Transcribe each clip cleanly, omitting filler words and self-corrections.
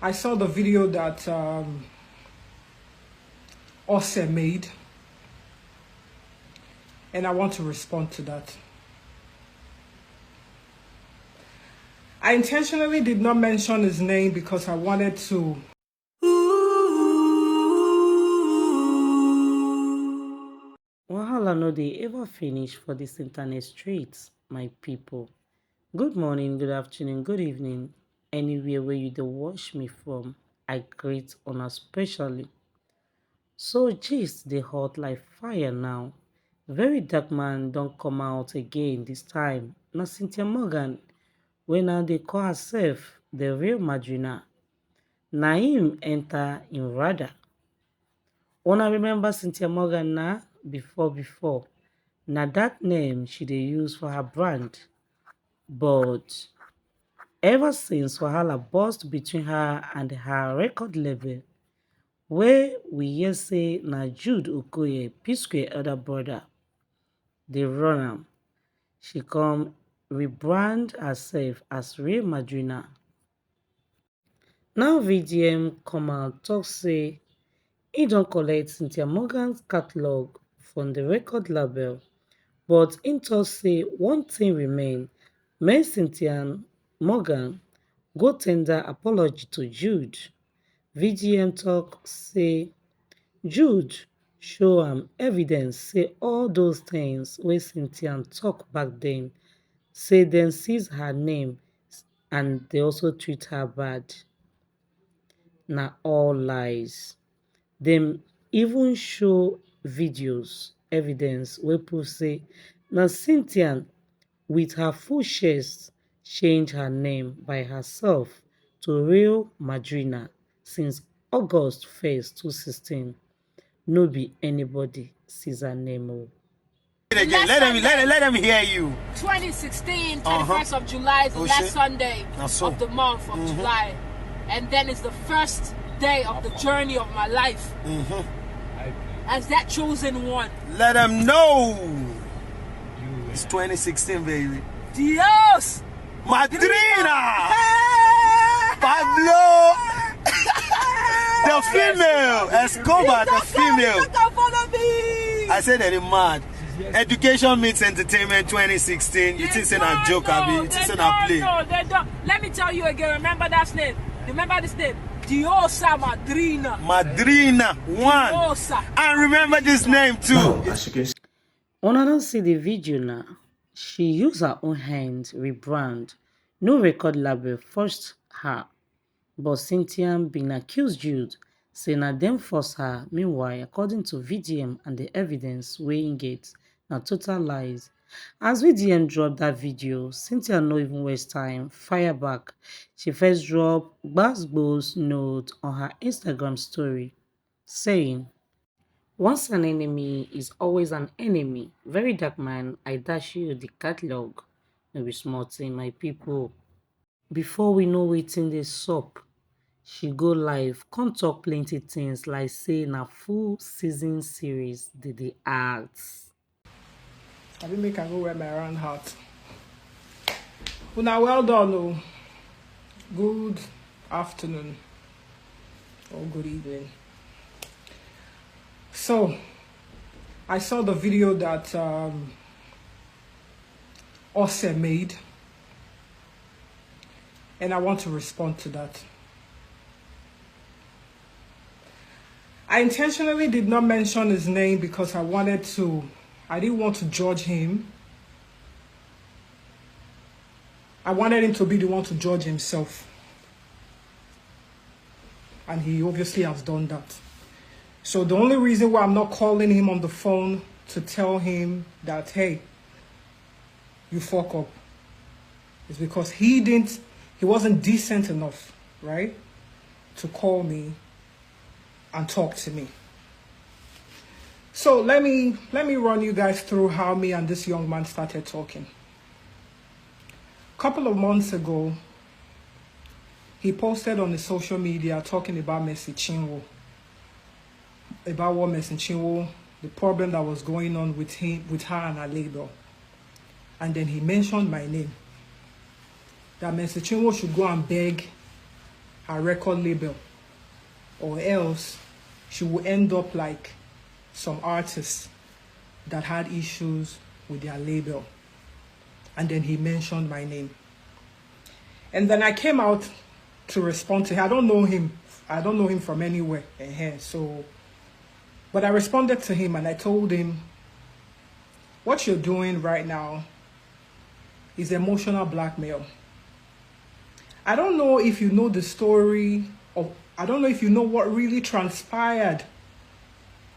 I saw the video that Ose made, and I want to respond to that. I intentionally did not mention his name because I wanted to Wahala no dey ever finish for this internet streets, my people. Good morning, good afternoon, good evening, anywhere where you dey watch me from. I greet una specially. So gist dey hot like fire now. Verydarkman don come out again this time. Na Cynthiamongan, wey now dey call herself the real Madrina. Na him enter in radar. Una remember Cynthiamongan na before. Na that name she dey use for her brand. But ever since wahala burst between her and her record label, where we hear say na Jude Okoye, P-Square elder brother, dey run am, she come rebrand herself as real Madrina. Now VDM come out talk say he don collect Cynthiamongan's catalogue from the record label, but im tok say one thing remain: make Cynthiamongan go tender apology to Jude. VDM tok say Jude show am evidence say all those things wey Cynthia tok back then, say dem seize her name and they also treat her bad, na all lies. Dem even show videos evidence wey prove say na Cynthia with her full chest change her name by herself to real Madrina since August 1st, 2016. No be anybody seize her name o. Let them hear you. 2016, 21st of July is the last Sunday of the month of July. And then it's the first day of the journey of my life. As that chosen one. Let them know. It's 2016, baby. Dios! Madrina! Pablo! The female! Escobar, the female! I said that it's mad. Education meets entertainment 2016. You think it's a joke, Abi? You think it's a play? No, they don't. Let me tell you again. Remember that name. Remember this name. Diosa Madrina. Madrina, one. Diosa. And remember this name too. When I don't see the video now, she used her own hand rebrand. No record label forced her, but Cynthia been accused Jude, saying that them force her. Meanwhile, according to VDM and the evidence weighing it, na total lies. As VDM dropped that video, Cynthia no even waste time, fire back. She first dropped Gbasgbos note on her Instagram story, saying, "Once an enemy is always an enemy. Verydarkman, I dash you the catalog. No be small thing, my people." Before we know wetin dey sup, she go live, come talk plenty things like say na full season series dey act. I didn't make I go wear my round hat. Una well done, oh. Good afternoon or good evening. So, I saw the video that Ose made, and I want to respond to that. I intentionally did not mention his name because I didn't want to judge him. I wanted him to be the one to judge himself. And he obviously has done that. So the only reason why I'm not calling him on the phone to tell him that, hey, you fuck up, is because he wasn't decent enough, right, to call me and talk to me. So let me run you guys through how me and this young man started talking. A couple of months ago, he posted on his social media talking about Mercy Chinwo, about what Mercy Chinwo, the problem that was going on with her and her label. And then he mentioned my name, that Mercy Chinwo should go and beg her record label, or else she will end up like some artists that had issues with their label. And then he mentioned my name. And then I came out to respond to him. I don't know him. I don't know him from anywhere. So, but I responded to him and I told him, what you're doing right now is emotional blackmail. I don't know if you know the story of, I don't know if you know what really transpired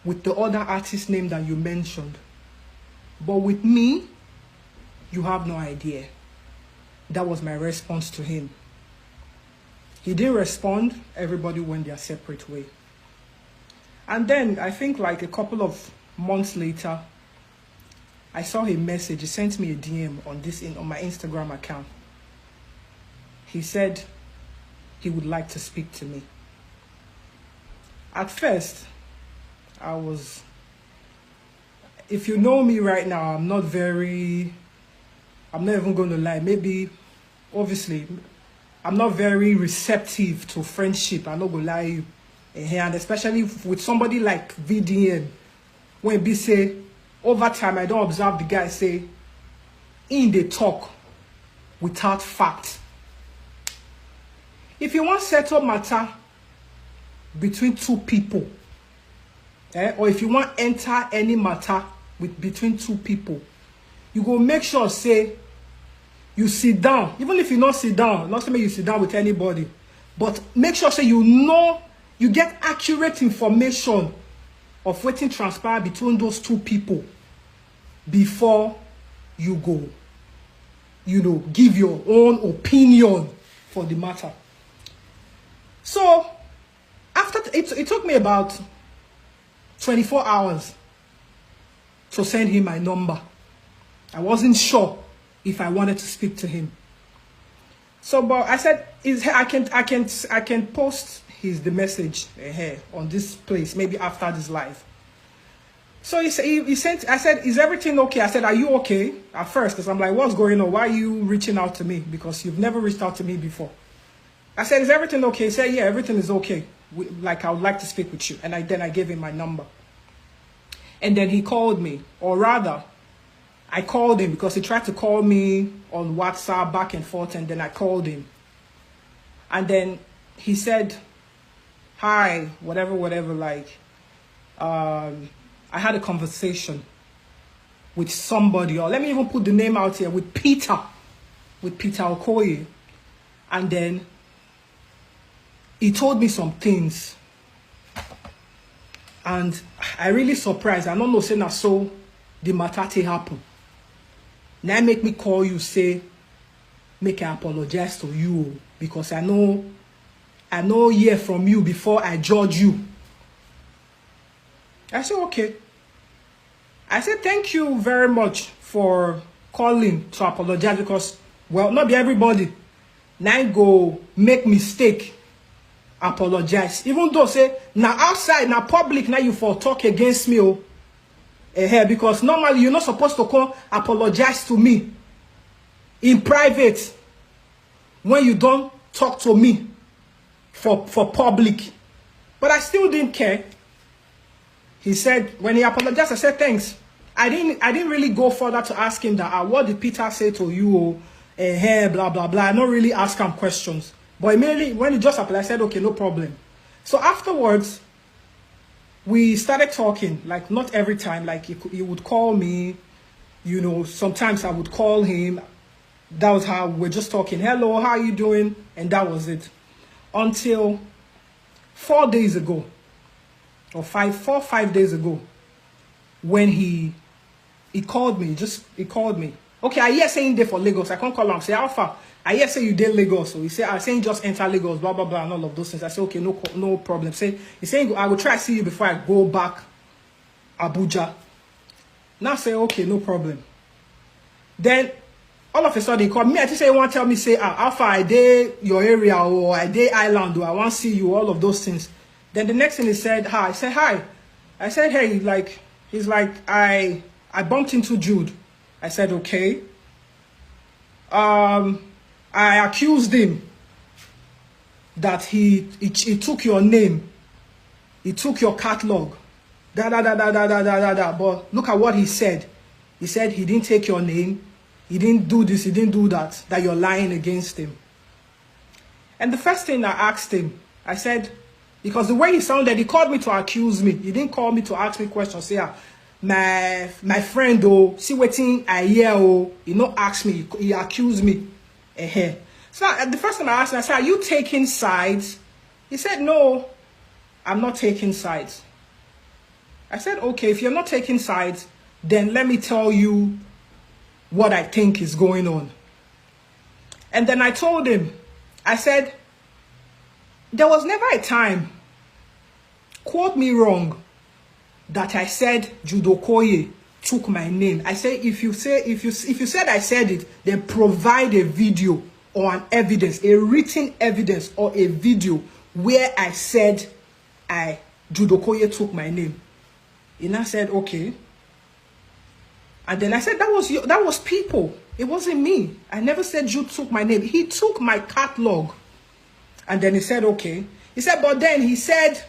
with the other artist name that you mentioned. But with me, you have no idea. That was my response to him. He didn't respond. Everybody went their separate way. And then I think like a couple of months later, I saw a message. He sent me a DM on my Instagram account. He said he would like to speak to me. At first, if you know me right now, I'm not even going to lie. Maybe, obviously, I'm not very receptive to friendship. I'm not going to lie you. And especially with somebody like VDM, when be say, over time, I don't observe the guy say, in the talk without fact. If you want to settle matter between two people, or if you want to enter any matter between two people, you go make sure say you sit down. Even if you not sit down, not saying you sit down with anybody, but make sure say you get accurate information of wetin transpire between those two people before you go, give your own opinion for the matter. So after it took me about 24 hours to send him my number. I wasn't sure if I wanted to speak to him. So, but I said, I can post the message here on this place, maybe after this live. So he sent, I said, is everything okay? I said, are you okay? At first, because I'm like, what's going on? Why are you reaching out to me? Because you've never reached out to me before. I said, is everything okay? He said, yeah, everything is okay. I would like to speak with you. And then I gave him my number. And then he called me, or rather, I called him because he tried to call me on WhatsApp back and forth, and then I called him. And then he said, hi, whatever, like, I had a conversation with somebody, or let me even put the name out here, with Peter Okoye. And then he told me some things. And I really surprised. I don't know, saying that so the matter happen. Now make me call you, say, make I apologize to you, because I know hear from you before I judge you. I said, okay. I said, thank you very much for calling to apologize, because, well, not be everybody now go make mistake, apologize. Even though say now outside, now public, now you for talk against me, because normally you're not supposed to come apologize to me in private when you don't talk to me for public. But I still didn't care. He said, when he apologized, I said thanks. I didn't really go further to ask him that what did Peter say to you, blah blah blah. I don't really ask him questions. But immediately when he just apologized, I said, okay, no problem. So afterwards, we started talking, like not every time, like he would call me, sometimes I would call him. That was how we're just talking. Hello, how are you doing? And that was it. Until 4 days ago, or 5 days ago, when he called me, he called me. Okay, I hear saying there for Lagos. I can't call him, say, Alpha, I hear say you did Lagos. So he said, I saying just enter Lagos, blah, blah, blah, and all of those things. I said, okay, no problem. He's saying, I will try to see you before I go back Abuja. Now say, okay, no problem. Then, all of a sudden, he called me. I just say, he want to tell me, say, Alpha, I did your area, or I did Island, or I want to see you, all of those things. Then the next thing he said, hi. I said, hi. I said, hey, like, he's like, I bumped into Jude. I said, okay. I accused him that he took your name, he took your catalog, but look at what he said. He said he didn't take your name, he didn't do this, he didn't do that you're lying against him. And the first thing I asked him, I said, because the way he sounded, he called me to accuse me. He didn't call me to ask me questions. Say, my friend, oh, see what thing I hear, oh, he not ask me, he accused me. So the first time I asked him, I said, are you taking sides? He said, no, I'm not taking sides. I said, okay, if you're not taking sides, then let me tell you what I think is going on. And then I told him, I said, there was never a time, quote me wrong, that I said Jude Okoye took my name. I say if you said I said it, then provide a video or an evidence, a written evidence or a video where I said Jude Okoye took my name. And I said, okay. And then I said, that was people. It wasn't me. I never said Jude took my name. He took my catalog. And then he said, okay. He said, but then he said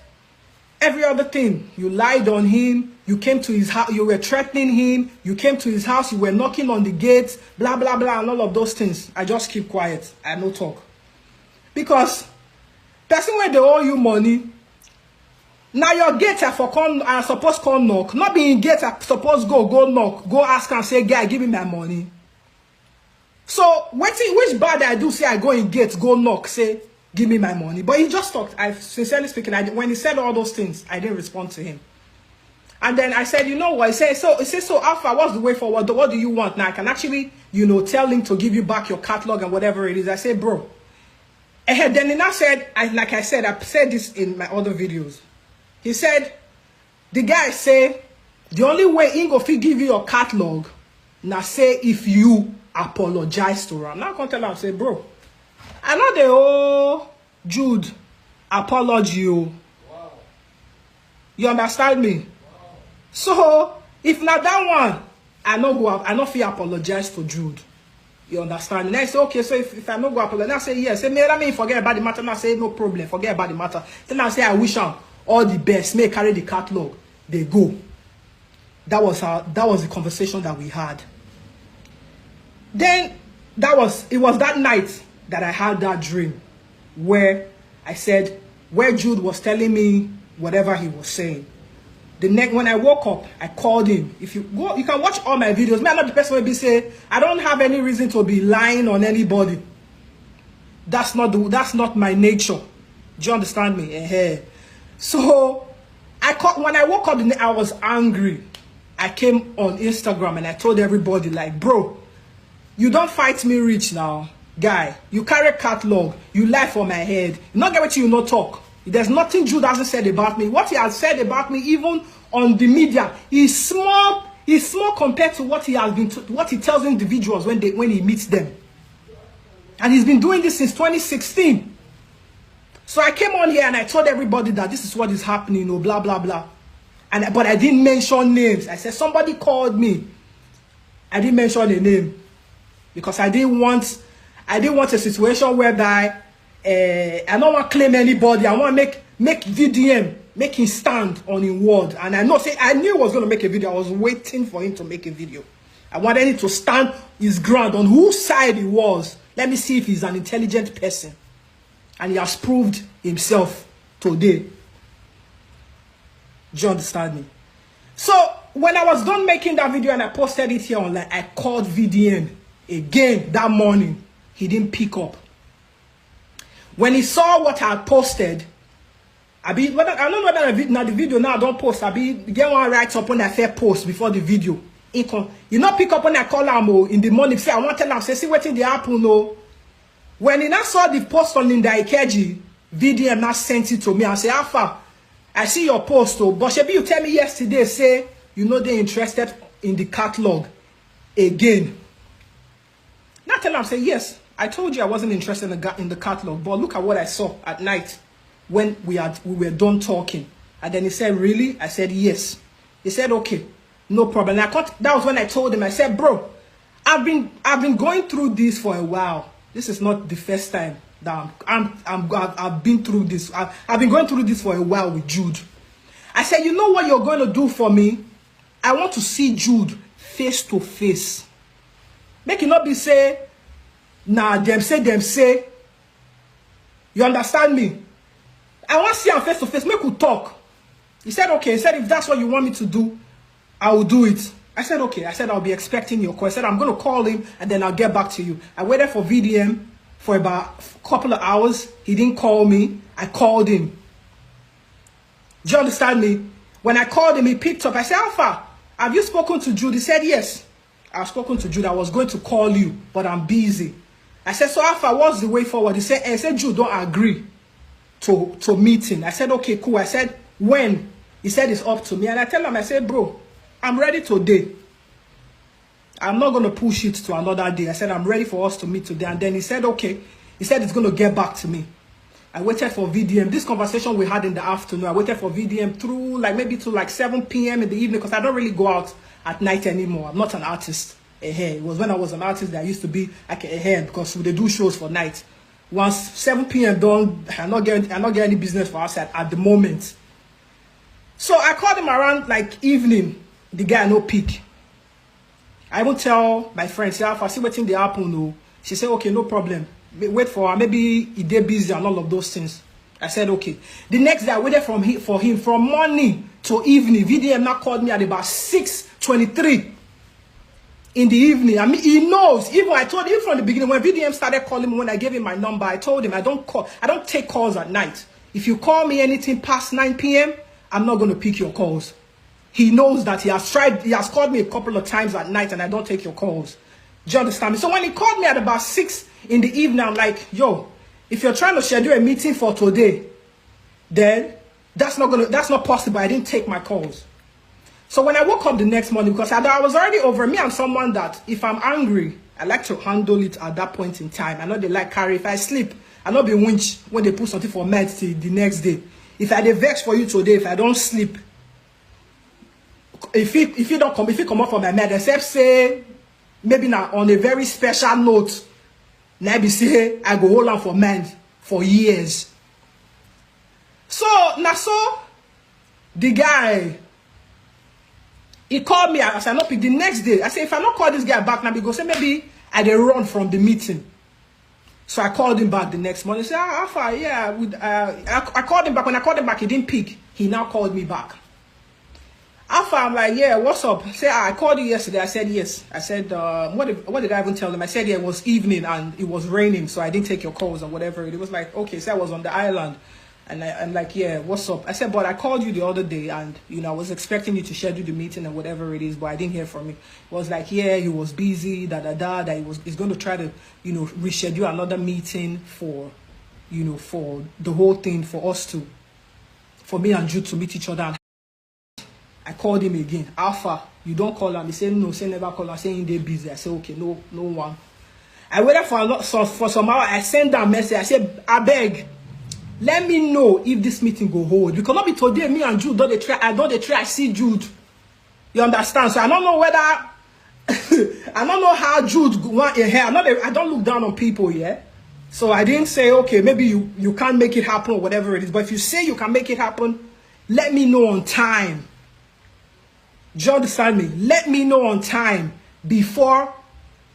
every other thing. You lied on him. You came to his house. You were threatening him. You came to his house. You were knocking on the gates. Blah, blah, blah. And all of those things. I just keep quiet. I no talk. Because person where they owe you money, now your gate are supposed to come knock. Not being gate are supposed to go knock. Go ask and say, guy, give me my money. So, which bad I do say I go in gate, go knock, say, give me my money. But he just talked. Sincerely speaking, when he said all those things, I didn't respond to him. And then I said, you know what? He said, so Alpha, what's the way forward? What do you want? Now I can actually, tell him to give you back your catalog and whatever it is. I said, bro. And then he now said, like I said this in my other videos. He said, the guy say, the only way he go fit give you your catalog, now say if you apologize to her. I'm not gonna tell him, say, bro, I know the old Jude apology you. Wow. You understand me? Wow. So if not that one, I not feel apologize to Jude. You understand? And I say, okay, so if I not go apologize, I say yes. Say, let me forget about the matter. And I say, no problem, forget about the matter. Then I say, I wish him all the best. May carry the catalog. They go. That was the conversation that we had. Then it was that night that I had that dream where I said, where Jude was telling me whatever he was saying. When I woke up, I called him. If you go, you can watch all my videos. Me, I'm not the person who be say, I don't have any reason to be lying on anybody. That's not my nature. Do you understand me? So when I woke up, I was angry. I came on Instagram and I told everybody, like, bro, you don't fight me rich now, guy. You carry catalog. You lie for my head. You not get what you not talk. There's nothing Jude hasn't said about me. What he has said about me, even on the media, is small. Is small compared to what he has been, what he tells individuals when he meets them. And he's been doing this since 2016. So I came on here and I told everybody that this is what is happening, blah blah blah. But I didn't mention names. I said somebody called me. I didn't mention a name because I didn't want a situation whereby I don't want to claim anybody. I want to make VDM, make him stand on his word. And I knew he was going to make a video. I was waiting for him to make a video. I wanted him to stand his ground on whose side he was. Let me see if he's an intelligent person. And he has proved himself today. Do you understand me? So when I was done making that video and I posted it here online, I called VDM again that morning. He didn't pick up. When he saw what I had posted, I don't know whether the video now I don't post. Get one right up on that fair post before the video. You not pick up when I call him in the morning. Say I want to tell him, say see what in the apple no. When he now saw the post on Linda Ikeji, VDM now sent it to me and say, Alpha, I see your post, but Shebi, you tell me yesterday, say they're interested in the catalog again. Now tell him, say yes. I told you I wasn't interested in the catalog, but look at what I saw at night when we were done talking. And then he said, really? I said, yes. He said, okay, no problem. And that was when I told him, I said, bro, I've been going through this for a while. This is not the first time that I've been through this. I've been going through this for a while with Jude. I said, you know what you're going to do for me? I want to see Jude face to face. Make it not be say, nah, them say. You understand me? I want to see him face to face. Make we talk. He said, okay. He said, if that's what you want me to do, I will do it. I said, okay. I said, I'll be expecting your call. I said, I'm going to call him and then I'll get back to you. I waited for VDM for about a couple of hours. He didn't call me. I called him. Do you understand me? When I called him, he picked up. I said, Alpha, have you spoken to Jude? He said, yes. I've spoken to Jude. I was going to call you, but I'm busy. I said, so Alpha, what's the way forward? He said, Jude, don't agree to meeting. I said, okay, cool. I said, when? He said, it's up to me. And I tell him, I said, bro, I'm ready today. I'm not going to push it to another day. I said, I'm ready for us to meet today. And then he said, okay. He said, it's going to get back to me. I waited for VDM. This conversation we had in the afternoon, I waited for VDM through maybe to 7 p.m. in the evening because I don't really go out at night anymore. I'm not an artist. It was when I was an artist that I used to be like because they do shows for night. Once 7 p.m. done, I'm not getting any business for outside at the moment. So I called him around evening. The guy no pick. I won't tell my friend, say, if I see waiting the happen, no. She said, okay, no problem. Wait for her. Maybe he did busy and all of those things. I said, okay. The next day, I waited for him from morning to evening. VDM now called me at about 6:23 in the evening. I mean, he knows. Even I told him from the beginning, when VDM started calling me, when I gave him my number, I told him I don't take calls at night. If you call me anything past 9 p.m., I'm not going to pick your calls. He knows that he has called me a couple of times at night and I don't take your calls. Do you understand me? So when he called me at about 6 in the evening, I'm like, yo, if you're trying to schedule a meeting for today, then that's not possible. I didn't take my calls. So when I woke up the next morning, because I was already over, me and someone that if I'm angry, I like to handle it at that point in time. I know they like carry. If I sleep, I not be winch when they put something for meds till the next day. If I dey vex for you today, if I don't sleep, if you come up from my med, except say maybe now on a very special note, now be say I go hold on for med for years. So now the guy, he called me as I not pick the next day. I said, if I not call this guy back now, because say maybe I dey run from the meeting. So I called him back the next morning. He said, Alpha, yeah. I called him back. When I called him back, he didn't pick. He now called me back. Alpha, I'm like, yeah, what's up? Say, I called you yesterday. I said, yes. I said, what did I even tell him? I said, yeah, it was evening and it was raining, so I didn't take your calls or whatever. It was like, okay, so I was on the island. And I'm like, yeah, what's up? I said, but I called you the other day and, I was expecting you to schedule the meeting and whatever it is, but I didn't hear from you. It was like, yeah, he was busy, that he's going to try to, reschedule another meeting for, for the whole thing, for me and Jude to meet each other. And I called him again. Alpha, you don't call him. He said, no, say never call him. I said, they're busy. I said, okay, no one. I waited for some hour. I sent that message. I said, I beg. Let me know if this meeting go hold. Because not be today, me and Jude don't they try. I see Jude. You understand? So I don't know whether I don't know how Jude want a hair. I don't look down on people, yeah. So I didn't say, okay, maybe you can't make it happen or whatever it is. But if you say you can make it happen, let me know on time. Do you understand me? Let me know on time before,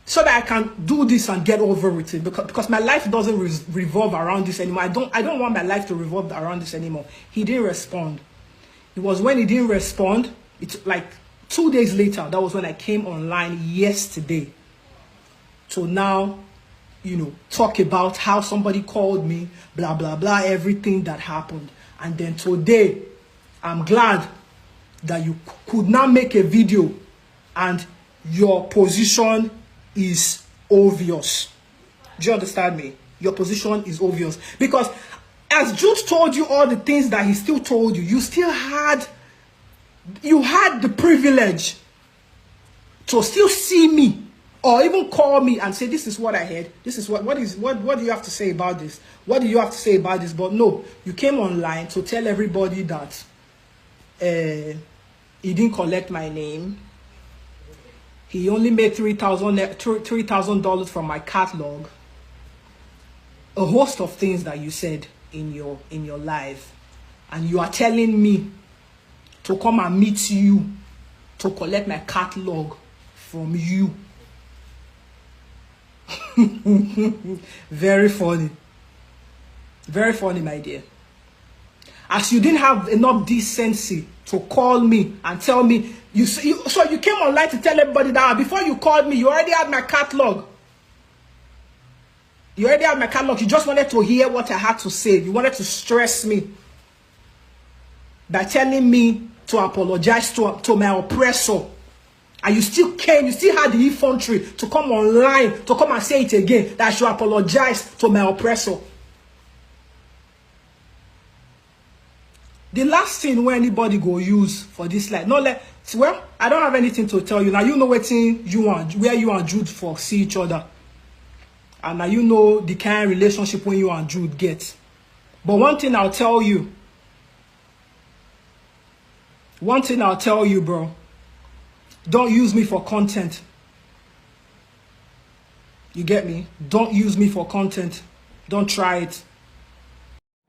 so that I can do this and get over with it, because my life doesn't revolve around this anymore. I don't want my life to revolve around this anymore. He didn't respond. It was when he didn't respond, it's like 2 days later, that was when I came online yesterday to now, talk about how somebody called me, blah, blah, blah, everything that happened. And then today, I'm glad that you could now make a video and your position is obvious. Do you understand me? Your position is obvious. Because as Jude told you all the things that he still told you, you had the privilege to still see me or even call me and say, this is what I heard. This is what do you have to say about this? What do you have to say about this? But no, you came online to tell everybody that he didn't collect my name. He only made $3,000 from my catalog. a host of things that you said in your life, and you are telling me to come and meet you to collect my catalog from you. Very funny. Very funny, my dear. As you didn't have enough decency to call me and tell me, so you came online to tell everybody that before you called me, you already had my catalog. You already had my catalog. You just wanted to hear what I had to say. You wanted to stress me by telling me to apologize to my oppressor. And you still came, you still had the effrontery to come online, to come and say it again, that I should apologize to my oppressor. The last thing where anybody go use for this life, well, I don't have anything to tell you. Now you know where you and Jude for see each other. And now you know the kind of relationship when you and Jude get. But one thing I'll tell you. One thing I'll tell you, bro. Don't use me for content. You get me? Don't use me for content. Don't try it.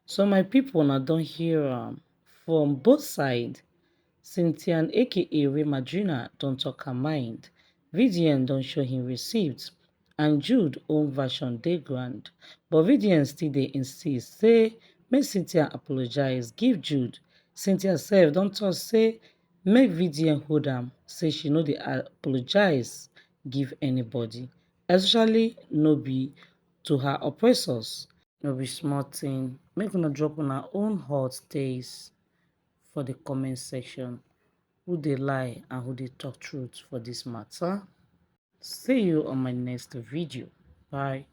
So my people now don't hear from both sides. Cynthia aka Madrina don't talk her mind. VDN don't show him receipts. And Jude own version dey grand. But VDN still dey insist, say make Cynthia apologize, give Jude. Cynthia sef don talk say make VDN hold am, say she no dey apologize give anybody, especially no be to her oppressors. No be small thing. Make una drop on our own hot takes for the comment section. Who dey lie and who dey talk truth for this matter? See you on my next video. Bye.